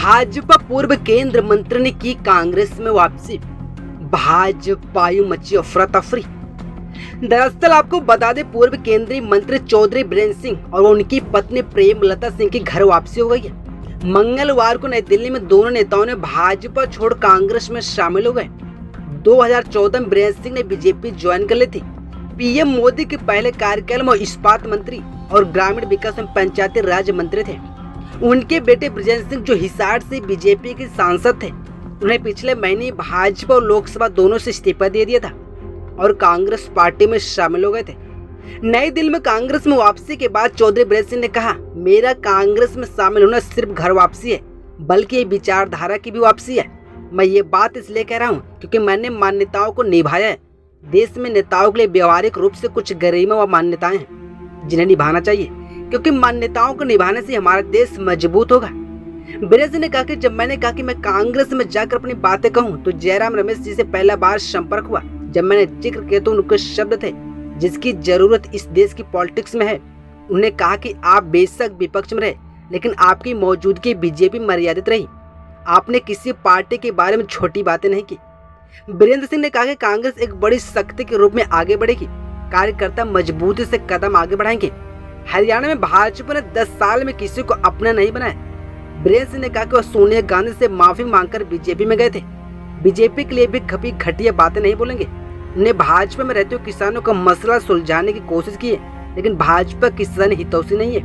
भाजपा पूर्व केंद्र मंत्री ने की कांग्रेस में वापसी, भाजपायु मची अफरा तफरी। दरअसल आपको बता दें, पूर्व केंद्रीय मंत्री चौधरी बीरेंद्र सिंह और उनकी पत्नी प्रेमलता सिंह की घर वापसी हो गई है। मंगलवार को नई दिल्ली में दोनों नेताओं ने भाजपा छोड़ कांग्रेस में शामिल हो गए। 2014 में बीरेंद्र सिंह ने बीजेपी ज्वाइन कर ली थी। पीएम मोदी के पहले कार्यकाल में इस्पात मंत्री और ग्रामीण विकास एवं पंचायती राज मंत्री थे। उनके बेटे बृजेंद्र सिंह, जो हिसार से बीजेपी के सांसद थे, उन्हें पिछले महीने भाजपा और लोकसभा दोनों से इस्तीफा दे दिया था और कांग्रेस पार्टी में शामिल हो गए थे। नई दिल्ली में कांग्रेस में वापसी के बाद चौधरी बीरेंद्र सिंह ने कहा, मेरा कांग्रेस में शामिल होना सिर्फ घर वापसी है, बल्कि ये विचारधारा की भी वापसी है। मैं ये बात इसलिए कह रहा हूँ क्योंकि मैंने मान्यताओं को निभाया है। देश में नेताओं के लिए व्यवहारिक रूप से कुछ गरिमा व मान्यताएं हैं जिन्हें निभाना चाहिए, क्योंकि मान्यताओं को निभाने से हमारा देश मजबूत होगा। बीरेंद्र सिंह ने कहा कि जब मैंने कहा कि मैं कांग्रेस में जाकर अपनी बातें कहूं, तो जयराम रमेश जी से पहला बार संपर्क हुआ। जब मैंने जिक्र किया तो उनके शब्द थे, जिसकी जरूरत इस देश की पॉलिटिक्स में है। उन्होंने कहा कि आप बेशक विपक्ष में रहे, लेकिन आपकी मौजूदगी बीजेपी में मर्यादित रही। आपने किसी पार्टी के बारे में छोटी बातें नहीं की। बीरेंद्र सिंह ने कहा कि कांग्रेस एक बड़ी शक्ति के रूप में आगे बढ़ेगी। कार्यकर्ता मजबूती से कदम आगे बढ़ाएंगे। हरियाणा में भाजपा ने 10 साल में किसी को अपना नहीं बनाया। बीरेंद्र सिंह ने कहा कि वह सोनिया गांधी से माफी मांगकर बीजेपी में गए थे। बीजेपी के लिए भी कभी घटिया बातें नहीं बोलेंगे। उन्हें भाजपा में रहते हुए किसानों का मसला सुलझाने की कोशिश की है, लेकिन भाजपा किसान हितैषी नहीं है।